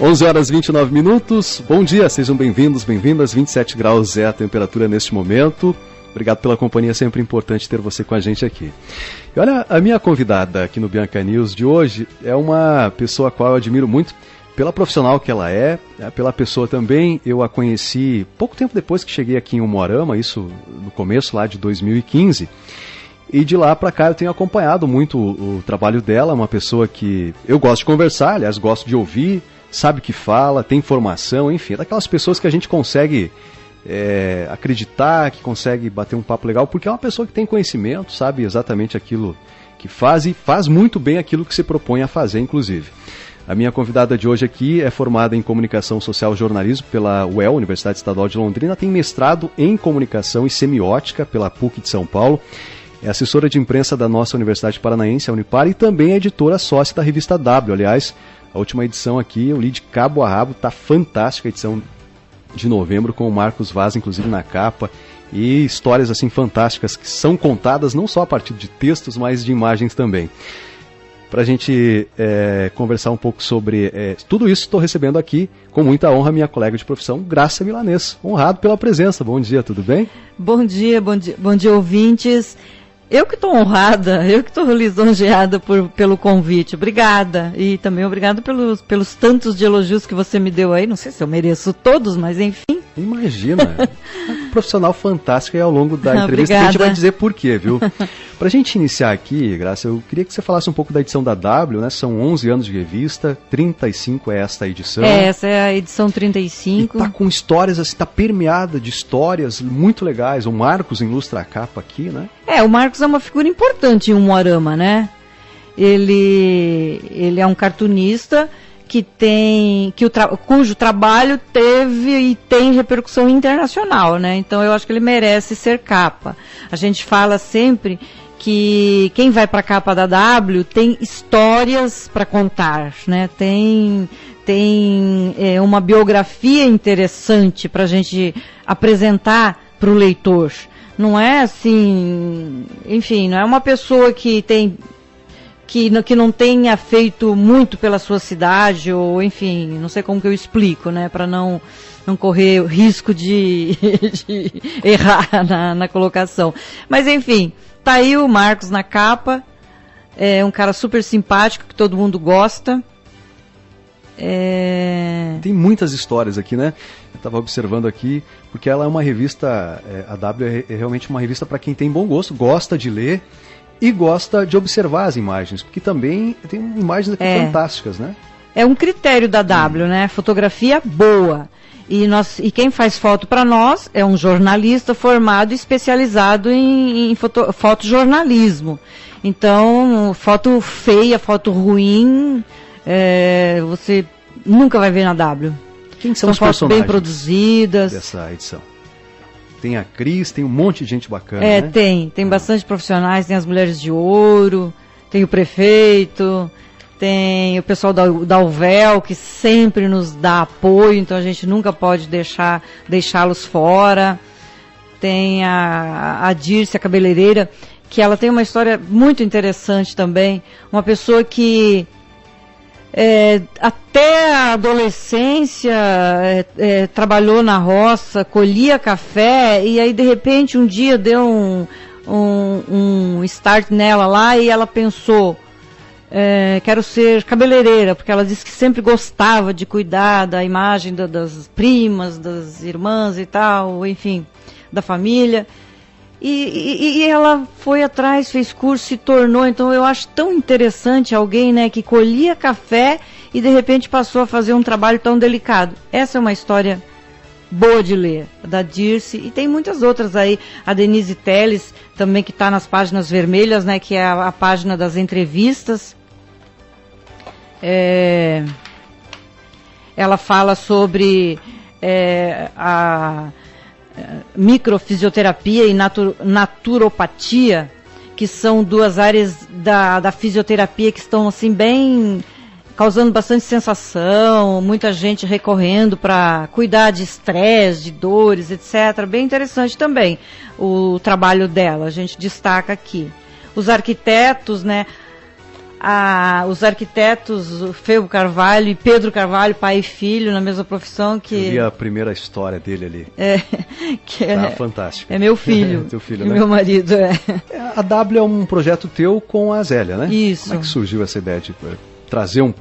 11 horas e 29 minutos. Bom dia, sejam bem-vindos, bem-vindas. 27 graus é a temperatura neste momento. Obrigado pela companhia, sempre importante ter você com a gente aqui. E olha, a minha convidada aqui no Bianca News de hoje é uma pessoa a qual eu admiro muito, pela profissional que ela é, pela pessoa também. Eu a conheci pouco tempo depois que cheguei aqui em Umuarama, isso no começo lá de 2015. E de lá para cá eu tenho acompanhado muito o trabalho dela, uma pessoa que eu gosto de conversar, aliás, gosto de ouvir, sabe o que fala, tem informação, enfim, é daquelas pessoas que a gente consegue acreditar, que consegue bater um papo legal, porque é uma pessoa que tem conhecimento, sabe exatamente aquilo que faz e faz muito bem aquilo que se propõe a fazer, inclusive. A minha convidada de hoje aqui é formada em Comunicação Social e Jornalismo pela UEL, Universidade Estadual de Londrina, tem mestrado em Comunicação e Semiótica pela PUC de São Paulo, é assessora de imprensa da nossa Universidade Paranaense, a Unipar, e também é editora sócia da revista W. Aliás, a última edição aqui eu li de cabo a rabo, tá fantástica a edição de novembro, com o Marcos Vaz, inclusive, na capa, e histórias assim fantásticas que são contadas não só a partir de textos, mas de imagens também. Para a gente conversar um pouco sobre tudo isso, estou recebendo aqui, com muita honra, minha colega de profissão, Grácia Milanês. Honrado pela presença. Bom dia, tudo bem? Bom dia, ouvintes. Eu que estou honrada, eu que estou lisonjeada pelo convite. Obrigada. E também obrigada pelos tantos de elogios que você me deu aí. Não sei se eu mereço todos, mas enfim. Imagina. Um profissional fantástico, e ao longo da entrevista a gente vai dizer por quê, viu? Pra gente iniciar aqui, Grácia, eu queria que você falasse um pouco da edição da W, né? São 11 anos de revista, 35 é esta edição. Essa é a edição 35. E tá com histórias, assim, tá permeada de histórias muito legais. O Marcos ilustra a capa aqui, né? O Marcos é uma figura importante em Umuarama, né? Ele é um cartunista cujo trabalho teve e tem repercussão internacional, né? Então eu acho que ele merece ser capa. A gente fala sempre que quem vai para a capa da W tem histórias para contar, né? Tem uma biografia interessante para a gente apresentar para o leitor. Não é assim, enfim, não é uma pessoa que não tenha feito muito pela sua cidade, ou enfim, não sei como que eu explico, né, para não correr o risco de errar na colocação. Mas enfim, tá aí o Marcos na capa, é um cara super simpático, que todo mundo gosta. Tem muitas histórias aqui, né? Eu estava observando aqui, porque ela é uma revista, a W é realmente uma revista para quem tem bom gosto, gosta de ler e gosta de observar as imagens, porque também tem imagens aqui fantásticas, né? É um critério da W, né? Fotografia boa. E quem faz foto para nós é um jornalista formado e especializado em fotojornalismo. Então, foto feia, foto ruim, você nunca vai ver na W. Quem são os personagens fotos bem produzidas dessa edição? Tem a Cris, tem um monte de gente bacana, né? Tem bastante profissionais, tem as Mulheres de Ouro, tem o prefeito, tem o pessoal da UVEL, que sempre nos dá apoio, então a gente nunca pode deixá-los fora. Tem a Dirce, a cabeleireira, que ela tem uma história muito interessante também, uma pessoa que até a adolescência trabalhou na roça, colhia café, e aí de repente um dia deu um start nela lá, e ela pensou, quero ser cabeleireira, porque ela disse que sempre gostava de cuidar da imagem das primas, das irmãs e tal, enfim, da família. E ela foi atrás, fez curso, se tornou. Então eu acho tão interessante alguém, né, que colhia café e de repente passou a fazer um trabalho tão delicado. Essa é uma história boa de ler, da Dirce, e tem muitas outras aí. A Denise Teles também, que está nas páginas vermelhas, né, que é a página das entrevistas. Ela fala sobre a microfisioterapia e naturopatia, que são duas áreas da fisioterapia que estão assim bem causando bastante sensação, muita gente recorrendo para cuidar de estresse, de dores, etc. Bem interessante também o trabalho dela, a gente destaca aqui. Os arquitetos, né? os arquitetos, o Febo Carvalho e Pedro Carvalho, pai e filho, na mesma profissão que... Eu vi a primeira história dele ali. Que fantástico. É meu filho. Teu filho, e né? Meu marido, A W é um projeto teu com a Zélia, né? Isso. Como é que surgiu essa ideia de trazer um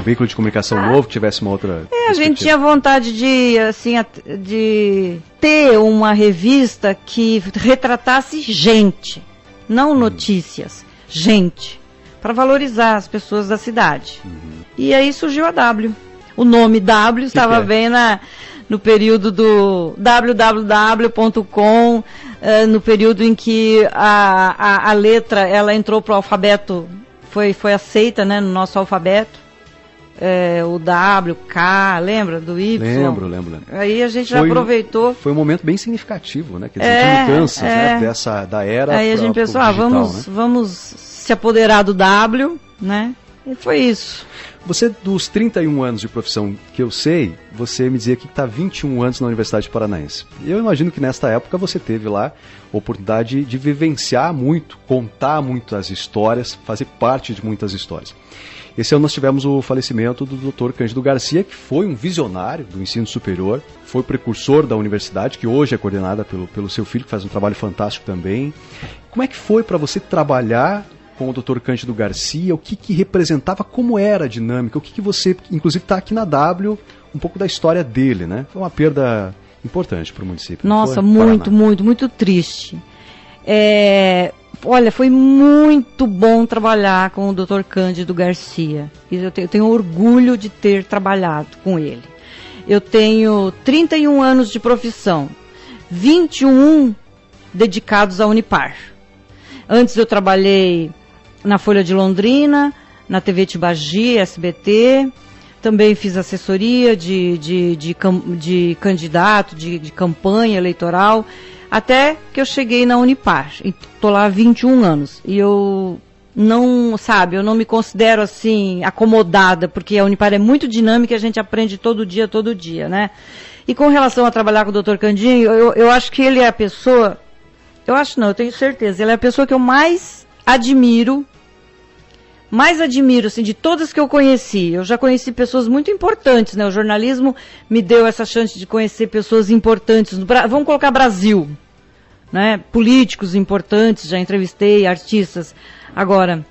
veículo de comunicação novo que tivesse uma outra... A gente tinha vontade de, assim, de ter uma revista que retratasse gente, não notícias, gente, para valorizar as pessoas da cidade. E aí surgiu a W. O nome W estava bem no período do www.com, no período em que a letra ela entrou para o alfabeto, foi aceita, né, no nosso alfabeto. O W, K, lembra do Y? Lembro. Aí a gente já aproveitou. Foi um momento bem significativo, né? Quer dizer, de mudanças, né? Da era. Aí a gente pensou, digital, vamos se apoderar do W, né? E foi isso. Você, dos 31 anos de profissão que eu sei, você me dizia que está 21 anos na Universidade Paranaense. Eu imagino que nesta época você teve lá a oportunidade de vivenciar muito, contar muitas histórias, fazer parte de muitas histórias. Esse ano nós tivemos o falecimento do Dr. Cândido Garcia, que foi um visionário do ensino superior, foi precursor da universidade, que hoje é coordenada pelo seu filho, que faz um trabalho fantástico também. Como é que foi para você trabalhar com o Dr. Cândido Garcia? O que representava, como era a dinâmica? O que você, inclusive, está aqui na W, um pouco da história dele, né? Foi uma perda importante para o município. Nossa, muito triste. Olha, foi muito bom trabalhar com o Dr. Cândido Garcia. Eu tenho orgulho de ter trabalhado com ele. Eu tenho 31 anos de profissão, 21 dedicados à Unipar. Antes eu trabalhei na Folha de Londrina, na TV Tibagi, SBT. Também fiz assessoria de candidato, de campanha eleitoral. Até que eu cheguei na Unipar, estou lá há 21 anos, e eu não me considero assim, acomodada, porque a Unipar é muito dinâmica e a gente aprende todo dia, né? E com relação a trabalhar com o Dr. Candinho, eu acho que ele é a pessoa, eu tenho certeza, ele é a pessoa que eu mais admiro, assim, de todas que eu conheci. Eu já conheci pessoas muito importantes, né? O jornalismo me deu essa chance de conhecer pessoas importantes. Vamos colocar Brasil, né? Políticos importantes, já entrevistei artistas. Agora,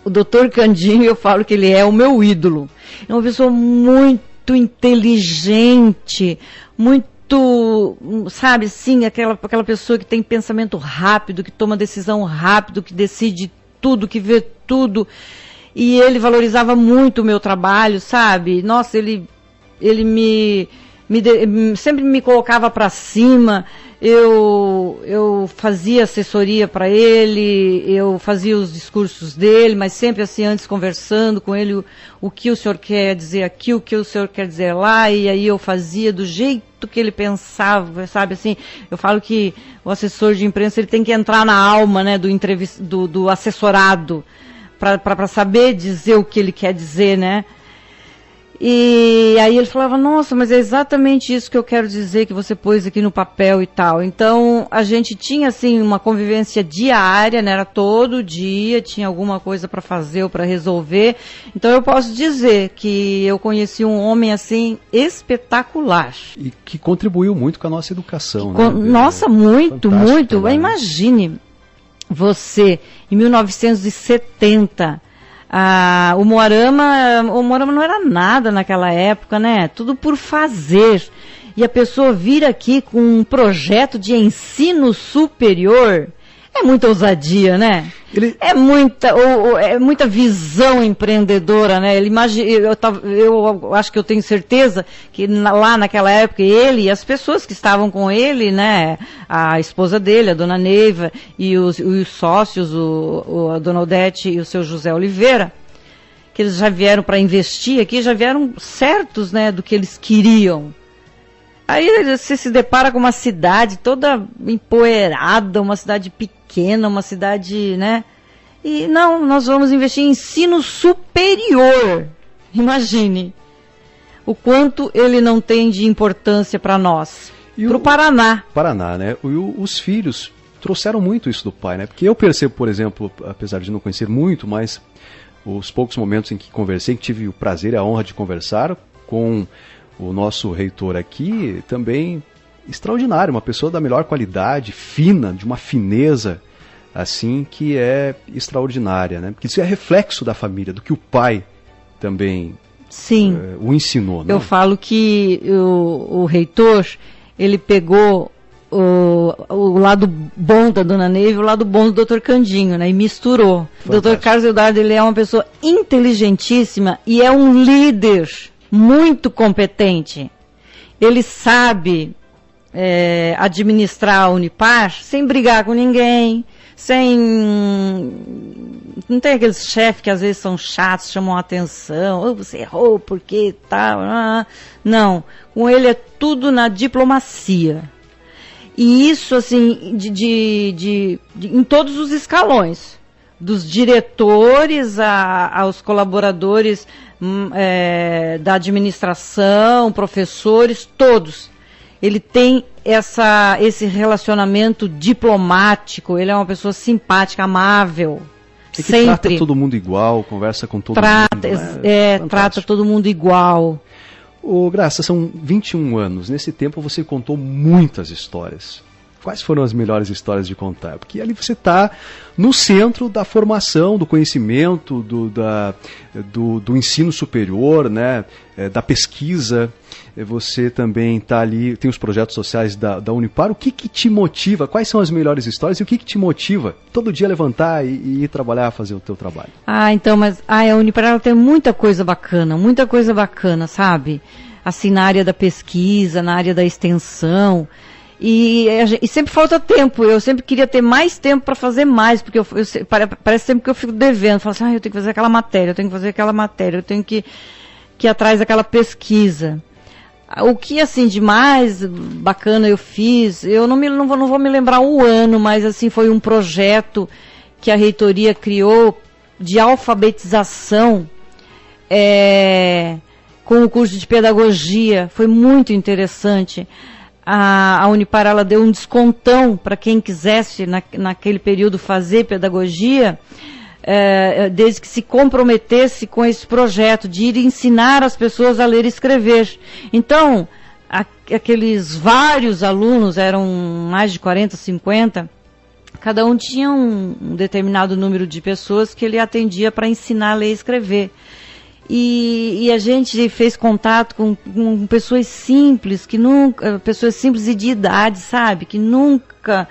o Dr. Candinho, eu falo que ele é o meu ídolo. É uma pessoa muito inteligente, muito, sabe, assim, aquela pessoa que tem pensamento rápido, que toma decisão rápido, que decide tudo, que vê tudo, e ele valorizava muito o meu trabalho, sabe? Nossa, ele sempre me colocava para cima. Eu fazia assessoria para ele, eu fazia os discursos dele, mas sempre assim, antes conversando com ele, o que o senhor quer dizer aqui, o que o senhor quer dizer lá, e aí eu fazia do jeito que ele pensava, sabe, assim. Eu falo que o assessor de imprensa, ele tem que entrar na alma, né, do assessorado, para saber dizer o que ele quer dizer, né. E aí ele falava, nossa, mas é exatamente isso que eu quero dizer, que você pôs aqui no papel e tal. Então, a gente tinha, assim, uma convivência diária, né? Era todo dia, tinha alguma coisa para fazer ou para resolver. Então, eu posso dizer que eu conheci um homem, assim, espetacular. E que contribuiu muito com a nossa educação, né? Nossa, muito. Imagine você, em 1970... o Moarama não era nada naquela época, né? Tudo por fazer. E a pessoa vir aqui com um projeto de ensino superior, é muita ousadia, né? É muita visão empreendedora, né? Eu acho que eu tenho certeza que lá naquela época ele e as pessoas que estavam com ele, né? A esposa dele, a dona Neiva, e os sócios, a dona Odete e o seu José Oliveira, que eles já vieram para investir aqui, já vieram certos, né, do que eles queriam. Aí você se depara com uma cidade toda empoeirada, uma cidade pequena, uma cidade, né? E não, nós vamos investir em ensino superior. Imagine o quanto ele não tem de importância para nós. Para o Paraná. Paraná, né? Os filhos trouxeram muito isso do pai, né? Porque eu percebo, por exemplo, apesar de não conhecer muito, mas os poucos momentos em que conversei, que tive o prazer e a honra de conversar com o nosso reitor aqui, também extraordinário, uma pessoa da melhor qualidade, fina, de uma fineza, assim, que é extraordinária, né? Porque isso é reflexo da família, do que o pai também Sim. O ensinou, né? Eu falo que o reitor, ele pegou o lado bom da Dona Neiva e o lado bom do Dr. Candinho, né? E misturou. O Dr. Carlos Eduardo, ele é uma pessoa inteligentíssima e é um líder muito competente. Ele sabe administrar a Unipar sem brigar com ninguém, não tem aqueles chefes que às vezes são chatos, chamam a atenção, você errou, porque tal, não, com ele é tudo na diplomacia. E isso, assim, em todos os escalões, dos diretores aos colaboradores da administração, professores, todos. Ele tem esse relacionamento diplomático, ele é uma pessoa simpática, amável, sempre. Trata todo mundo igual, conversa com todo mundo. Trata todo mundo igual. Ô, Graça, são 21 anos. Nesse tempo você contou muitas histórias. Quais foram as melhores histórias de contar? Porque ali você está no centro da formação, do conhecimento, do ensino superior, né? Da pesquisa. Você também está ali, tem os projetos sociais da Unipar. O que te motiva? Quais são as melhores histórias? E o que te motiva todo dia levantar e ir trabalhar, fazer o teu trabalho? Então, mas a Unipar ela tem muita coisa bacana, sabe? Assim, na área da pesquisa, na área da extensão. E sempre falta tempo. Eu sempre queria ter mais tempo para fazer mais, porque parece sempre que eu fico devendo. Falo assim, eu tenho que fazer aquela matéria, eu tenho que ir atrás daquela pesquisa. O que, assim, de mais bacana eu fiz, eu não vou me lembrar o ano, mas, assim, foi um projeto que a reitoria criou de alfabetização com o curso de pedagogia. Foi muito interessante. A Unipar, ela deu um descontão para quem quisesse, naquele período, fazer pedagogia, desde que se comprometesse com esse projeto de ir ensinar as pessoas a ler e escrever. Então, aqueles vários alunos, eram mais de 40, 50, cada um tinha um determinado número de pessoas que ele atendia para ensinar a ler e escrever. E a gente fez contato com pessoas simples, pessoas simples e de idade, sabe? Que nunca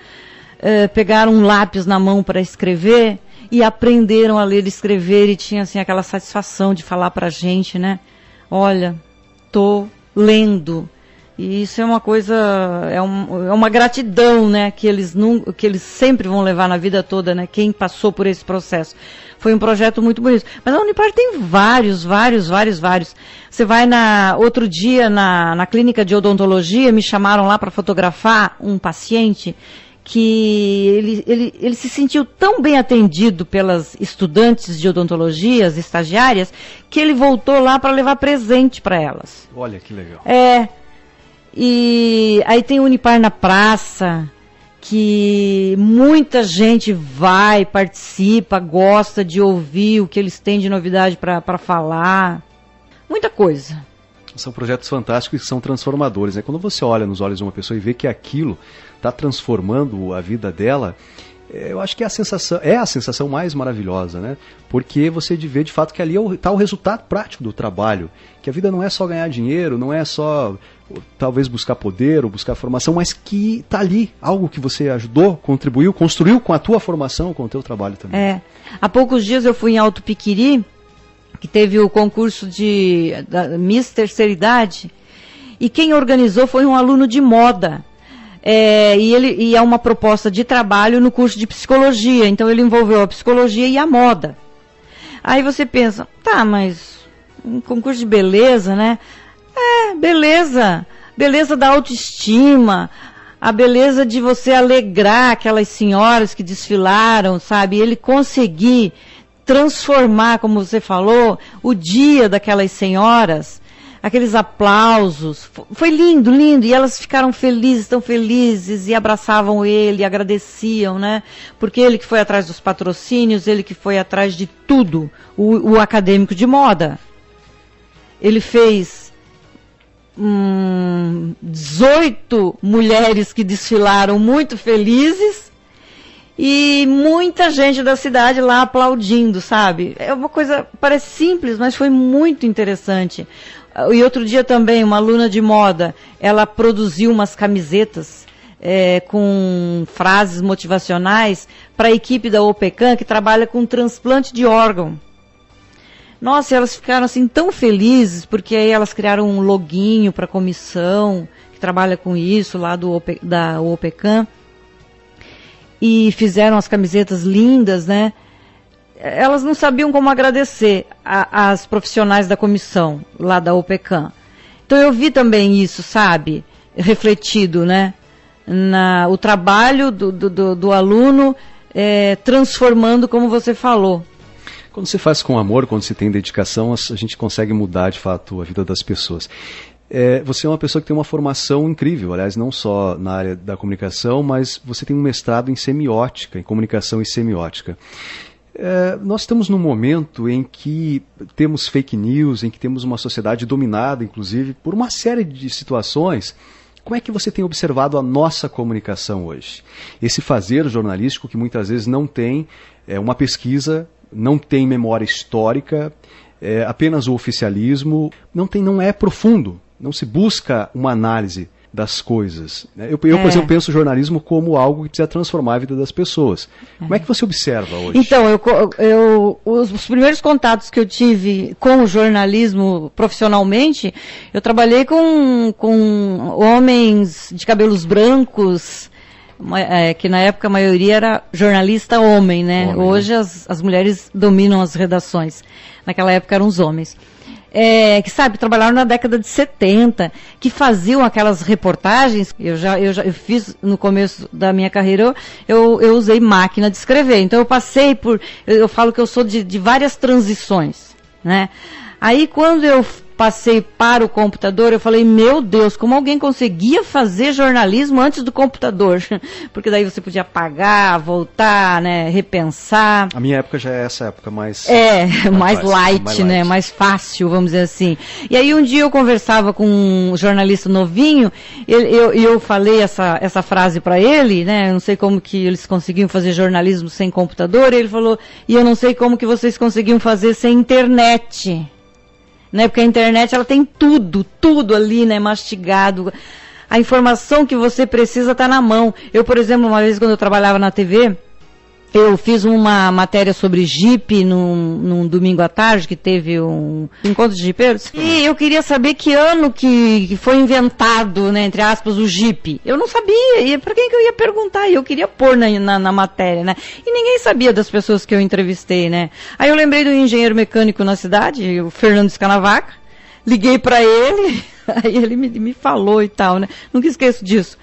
pegaram um lápis na mão para escrever e aprenderam a ler e escrever e tinha, assim, aquela satisfação de falar pra gente, né? Olha, tô lendo. E isso é uma coisa, é uma gratidão, né? Que eles sempre vão levar na vida toda, né? Quem passou por esse processo. Foi um projeto muito bonito. Mas a Unipar tem vários. Você vai outro dia na clínica de odontologia, me chamaram lá para fotografar um paciente que ele se sentiu tão bem atendido pelas estudantes de odontologia, as estagiárias, que ele voltou lá para levar presente para elas. Olha que legal. E aí tem o Unipar na praça, que muita gente vai, participa, gosta de ouvir o que eles têm de novidade para falar. Muita coisa. São projetos fantásticos que são transformadores, né? Quando você olha nos olhos de uma pessoa e vê que aquilo está transformando a vida dela, eu acho que é a sensação mais maravilhosa, né? Porque você vê de fato que ali está o resultado prático do trabalho, que a vida não é só ganhar dinheiro, não é só talvez buscar poder ou buscar formação, mas que está ali, algo que você ajudou, contribuiu, construiu com a tua formação, com o teu trabalho também. Há poucos dias eu fui em Alto Piquiri, que teve o concurso da Miss Terceira Idade, e quem organizou foi um aluno de moda. E é uma proposta de trabalho no curso de psicologia, então ele envolveu a psicologia e a moda. Aí você pensa, mas um concurso de beleza, né? Beleza da autoestima, a beleza de você alegrar aquelas senhoras que desfilaram, sabe? Ele conseguir transformar, como você falou, o dia daquelas senhoras. aqueles aplausos, foi lindo, lindo, e elas ficaram felizes, tão felizes, e abraçavam ele, e agradeciam, né? Porque ele que foi atrás dos patrocínios, ele que foi atrás de tudo, o acadêmico de moda. Ele fez 18 mulheres que desfilaram muito felizes, e muita gente da cidade lá aplaudindo, sabe? É uma coisa, parece simples, mas foi muito interessante. E outro dia também, uma aluna de moda, ela produziu umas camisetas com frases motivacionais para a equipe da OPECAM, que trabalha com transplante de órgão. Nossa, elas ficaram assim tão felizes, porque aí elas criaram um loginho para a comissão, que trabalha com isso, lá da OPECAM. E fizeram as camisetas lindas, né? Elas não sabiam como agradecer as profissionais da comissão, lá da OPECAM. Então eu vi também isso, sabe? Refletido, né? O trabalho do aluno transformando, como você falou. Quando se faz com amor, quando se tem dedicação, a gente consegue mudar, de fato, a vida das pessoas. Você é uma pessoa que tem uma formação incrível, aliás, não só na área da comunicação, mas você tem um mestrado em semiótica, em comunicação e semiótica. Nós estamos num momento em que temos fake news, em que temos uma sociedade dominada, inclusive, por uma série de situações. Como é que você tem observado a nossa comunicação hoje? Esse fazer jornalístico que muitas vezes não tem uma pesquisa, não tem memória histórica, apenas o oficialismo, não é profundo. Não se busca uma análise das coisas. Eu, por exemplo, penso o jornalismo como algo que precisa transformar a vida das pessoas. Como é que você observa hoje? Então, os primeiros contatos que eu tive com o jornalismo profissionalmente, eu trabalhei com homens de cabelos brancos, que na época a maioria era jornalista homem, né? Hoje as mulheres dominam as redações. Naquela época eram os homens. Que, sabe, trabalharam na década de 70, que faziam aquelas reportagens. Eu fiz no começo da minha carreira, eu usei máquina de escrever. Então eu falo que eu sou de várias transições, né? Aí quando eu passei para o computador, eu falei, meu Deus, como alguém conseguia fazer jornalismo antes do computador? Porque daí você podia apagar, voltar, né, repensar. A minha época já é essa época mais... mais light, né, mais fácil, vamos dizer assim. E aí um dia eu conversava com um jornalista novinho, e eu falei essa frase para ele, né, eu não sei como que eles conseguiam fazer jornalismo sem computador, e ele falou, e eu não sei como que vocês conseguiam fazer sem internet. Né, porque a internet ela tem tudo ali, né, mastigado. A informação que você precisa está na mão. Eu, por exemplo, uma vez quando eu trabalhava na TV, eu fiz uma matéria sobre Jeep num domingo à tarde, que teve um encontro de jipeiros. E eu queria saber que ano que foi inventado, né, entre aspas, o Jeep. Eu não sabia, e para quem que eu ia perguntar? E eu queria pôr na matéria, né? E ninguém sabia das pessoas que eu entrevistei, né? Aí eu lembrei do engenheiro mecânico na cidade, o Fernando Scanavaca, liguei para ele, aí ele me falou e tal, né? Nunca esqueço disso.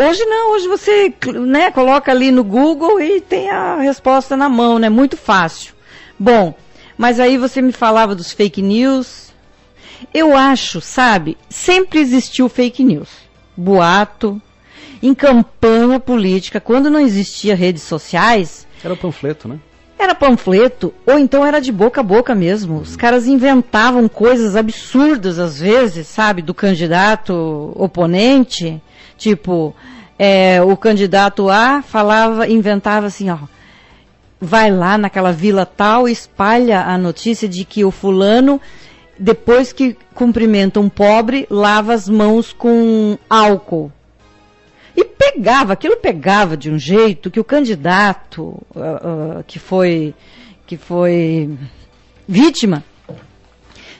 Hoje não, hoje você, né, coloca ali no Google e tem a resposta na mão, né, muito fácil. Bom, mas aí você me falava dos fake news. Eu acho, sabe, sempre existiu fake news, boato, em campanha política, quando não existia redes sociais. Era panfleto, né? Era panfleto, ou então era de boca a boca mesmo. Os caras inventavam coisas absurdas às vezes, sabe, do candidato oponente. Tipo, o candidato A inventava assim, ó, vai lá naquela vila tal e espalha a notícia de que o fulano, depois que cumprimenta um pobre, lava as mãos com álcool. E aquilo pegava de um jeito que o candidato que foi vítima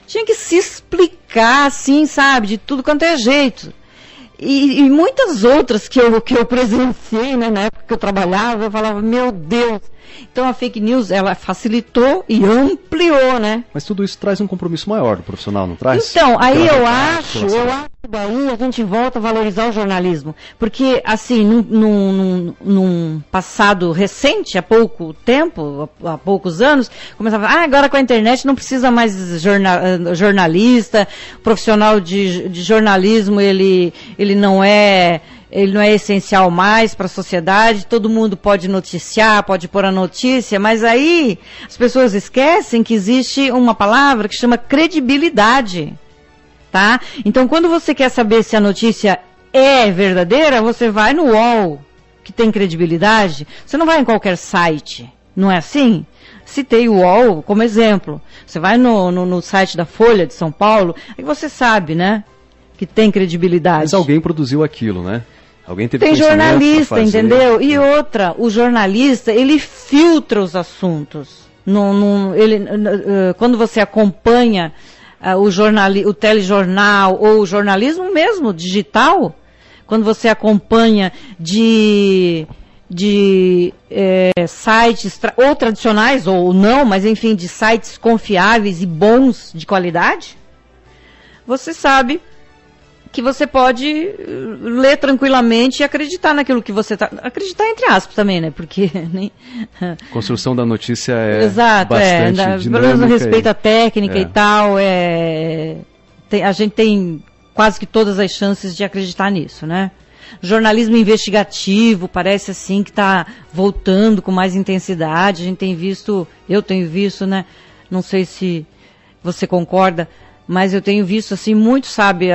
tinha que se explicar, assim, sabe, de tudo quanto é jeito. E muitas outras que eu presenciei, né, na época que eu trabalhava, eu falava, meu Deus. Então a fake news, ela facilitou e ampliou, né? Mas tudo isso traz um compromisso maior do profissional, não traz? Então, aí eu acho baú, a gente volta a valorizar o jornalismo. Porque, assim, num passado recente, há pouco tempo, há poucos anos, começava, agora com a internet não precisa mais jornalista, profissional de jornalismo, ele não é essencial mais para a sociedade, todo mundo pode noticiar, pode pôr a notícia, mas aí as pessoas esquecem que existe uma palavra que chama credibilidade. Tá? Então, quando você quer saber se a notícia é verdadeira, você vai no UOL, que tem credibilidade. Você não vai em qualquer site, não é assim? Citei o UOL como exemplo. Você vai no site da Folha de São Paulo, aí você sabe, né, que tem credibilidade. Mas alguém produziu aquilo, né? Alguém teve tem jornalista, entendeu? E outra, o jornalista, ele filtra os assuntos. Quando você acompanha o telejornal ou o jornalismo mesmo, digital, quando você acompanha de sites ou tradicionais ou não, mas enfim, de sites confiáveis e bons de qualidade, você sabe que você pode ler tranquilamente e acreditar naquilo que você está... Acreditar entre aspas também, né? Porque... Construção da notícia é exato, bastante dinâmica. Pelo menos no respeito à técnica e tal, a gente tem quase que todas as chances de acreditar nisso, né? Jornalismo investigativo parece assim que está voltando com mais intensidade. A gente tem visto, eu tenho visto, né? Não sei se você concorda, mas eu tenho visto assim muito, sabe,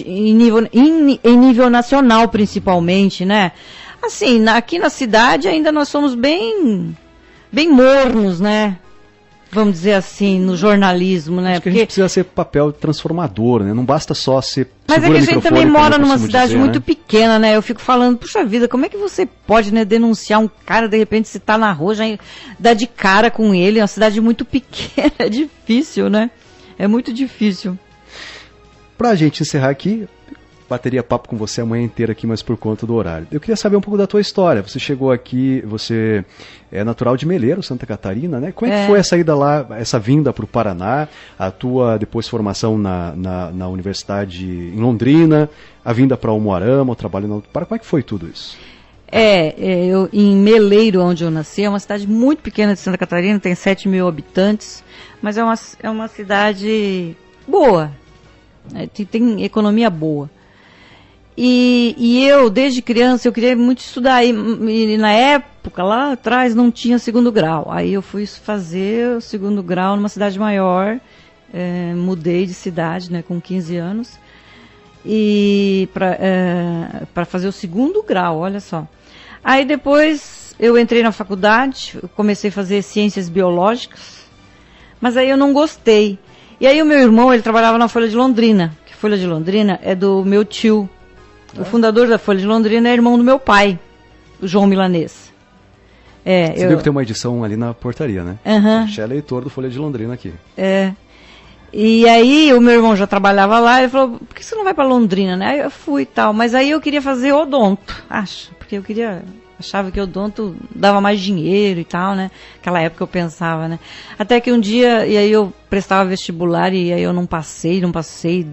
em nível nacional principalmente, né? Assim, aqui na cidade ainda nós somos bem mornos, né? Vamos dizer assim, no jornalismo, né? Acho que a gente precisa ser papel transformador, né? Não basta só ser... Mas é que a gente também mora numa cidade muito pequena, né? Eu fico falando, puxa vida, como é que você pode, né, denunciar um cara, de repente você tá na rua, já dá de cara com ele, é uma cidade muito pequena, é difícil, né? É muito difícil. Pra gente encerrar aqui, bateria papo com você a manhã inteira aqui, mas por conta do horário. Eu queria saber um pouco da tua história. Você chegou aqui, você é natural de Meleiro, Santa Catarina, né? Como é que foi essa ida lá, essa vinda para o Paraná, a tua depois formação na universidade em Londrina, a vinda para Umuarama, o trabalho na Paraná, como é que foi tudo isso? Eu em Meleiro, onde eu nasci, é uma cidade muito pequena de Santa Catarina, tem 7 mil habitantes, mas é uma cidade boa, tem economia boa. E eu, desde criança, eu queria muito estudar, e na época, lá atrás, não tinha segundo grau. Aí eu fui fazer o segundo grau numa cidade maior, mudei de cidade, né, com 15 anos, e para fazer o segundo grau, olha só. Aí depois eu entrei na faculdade, comecei a fazer ciências biológicas, mas aí eu não gostei. E aí o meu irmão, ele trabalhava na Folha de Londrina, que Folha de Londrina é do meu tio. O fundador da Folha de Londrina é irmão do meu pai, o João Milanês. Você viu que tem uma edição ali na portaria, né? Uhum. Você é leitor do Folha de Londrina aqui. E aí o meu irmão já trabalhava lá, ele falou, por que você não vai para Londrina, né? Aí eu fui e tal, mas aí eu queria fazer odonto, porque eu achava que odonto dava mais dinheiro e tal, né? Aquela época eu pensava, né? Até que um dia, e aí eu prestava vestibular e aí eu não passei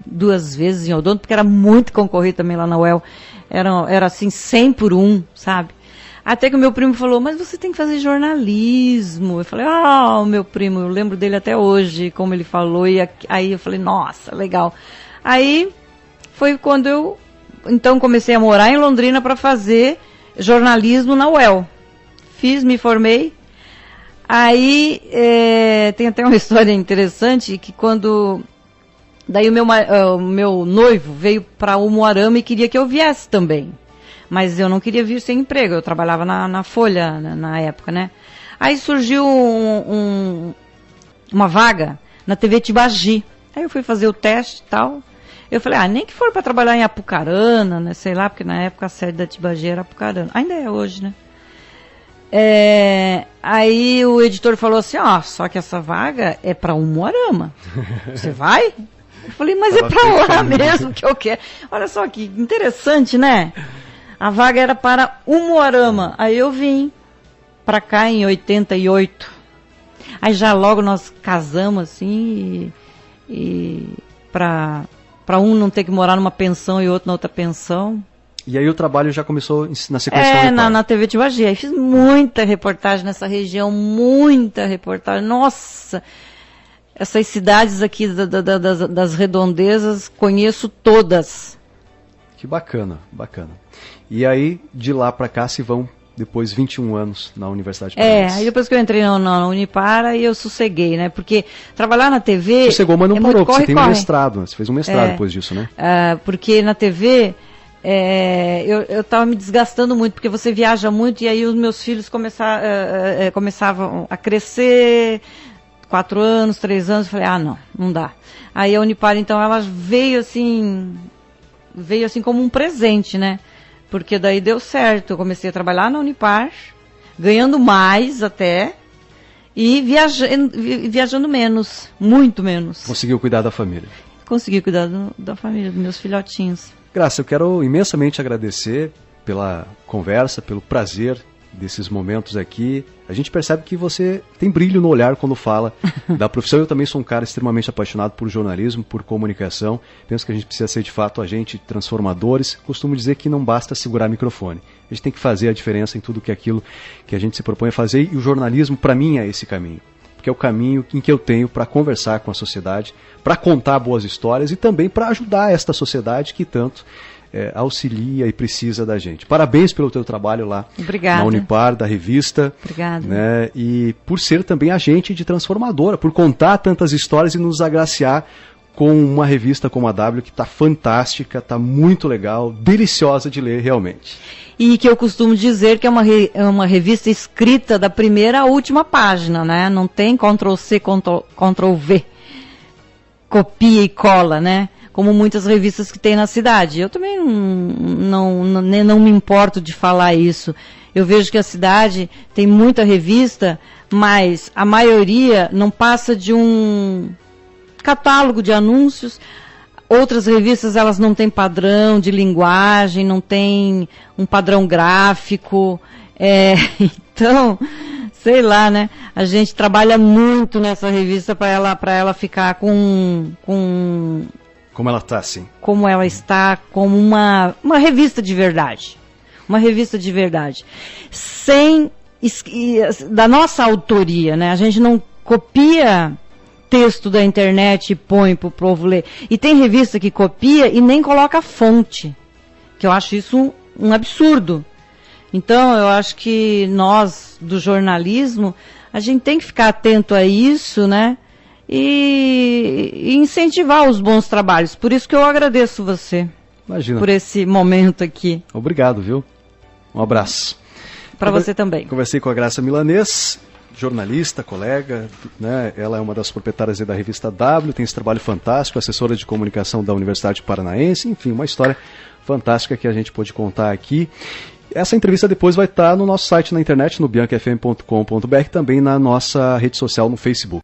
2 vezes em odonto, porque era muito concorrido também lá na UEL. Era assim, 100 por 1, sabe? Até que o meu primo falou, mas você tem que fazer jornalismo. Eu falei, o meu primo, eu lembro dele até hoje, como ele falou, e aí eu falei, nossa, legal. Aí foi quando eu, então, comecei a morar em Londrina para fazer jornalismo na UEL. Me formei. Aí tem até uma história interessante, que quando... Daí o meu noivo veio para Umuarama e queria que eu viesse também. Mas eu não queria vir sem emprego, eu trabalhava na Folha na época, né? Aí surgiu uma vaga na TV Tibagi. Aí eu fui fazer o teste e tal. Eu falei, nem que for para trabalhar em Apucarana, né? Sei lá, porque na época a sede da Tibagi era Apucarana. Ainda é hoje, né? Aí o editor falou assim, só que essa vaga é para Umuarama. Você vai? Eu falei, mas é para lá mesmo que eu quero. Olha só que interessante, né? A vaga era para Umuarama. Aí eu vim para cá em 88. Aí já logo nós casamos assim e para para um não ter que morar numa pensão e outro na outra pensão. E aí o trabalho já começou na sequência na TV Tibagi. Aí fiz muita reportagem nessa região, muita reportagem. Nossa, essas cidades aqui das redondezas, conheço todas. Que bacana, bacana. E aí, de lá para cá, se vão depois 21 anos na Universidade Paranaense. Aí depois que eu entrei na Unipar, aí eu sosseguei, né? Porque trabalhar na TV... Sossegou, mas não parou, porque você tem um mestrado, você fez um mestrado depois disso, né? Porque na TV... eu estava me desgastando muito, porque você viaja muito, e aí os meus filhos começavam a crescer, 4 anos, 3 anos, eu falei, não dá. Aí a Unipar, então, ela veio assim como um presente, né? Porque daí deu certo, eu comecei a trabalhar na Unipar, ganhando mais até, e viajando menos, muito menos. Conseguiu cuidar da família? Consegui cuidar da família, dos meus filhotinhos. Graça, eu quero imensamente agradecer pela conversa, pelo prazer desses momentos aqui. A gente percebe que você tem brilho no olhar quando fala da profissão. Eu também sou um cara extremamente apaixonado por jornalismo, por comunicação. Penso que a gente precisa ser, de fato, agentes transformadores. Costumo dizer que não basta segurar microfone. A gente tem que fazer a diferença em tudo aquilo que a gente se propõe a fazer. E o jornalismo, para mim, é esse caminho. Porque é o caminho em que eu tenho para conversar com a sociedade, para contar boas histórias e também para ajudar esta sociedade que tanto auxilia e precisa da gente. Parabéns pelo teu trabalho lá. Obrigada. Na Unipar, da revista. Obrigada. Né, e por ser também agente de transformadora, por contar tantas histórias e nos agraciar com uma revista como a W, que está fantástica, está muito legal, deliciosa de ler realmente. E que eu costumo dizer que é uma revista escrita da primeira à última página, né? Não tem Ctrl+C, Ctrl+V, copia e cola, né? Como muitas revistas que tem na cidade. Eu também não me importo de falar isso. Eu vejo que a cidade tem muita revista, mas a maioria não passa de um catálogo de anúncios. Outras revistas, elas não têm padrão de linguagem, não tem um padrão gráfico. Então, sei lá, né? A gente trabalha muito nessa revista para ela ficar com... Como ela está, sim. Como ela está, como uma revista de verdade. Uma revista de verdade. Da nossa autoria, né? A gente não copia texto da internet e põe para o povo ler. E tem revista que copia e nem coloca fonte. Que eu acho isso um absurdo. Então, eu acho que nós, do jornalismo, a gente tem que ficar atento a isso, né? E incentivar os bons trabalhos. Por isso que eu agradeço você. Imagina. Por esse momento aqui. Obrigado, viu? Um abraço. Para você também. Conversei com a Graça Milanês, jornalista, colega, né? Ela é uma das proprietárias da revista W, tem esse trabalho fantástico, assessora de comunicação da Universidade Paranaense, enfim, uma história fantástica que a gente pôde contar aqui. Essa entrevista depois vai estar no nosso site na internet, no biancafm.com.br, também na nossa rede social no Facebook.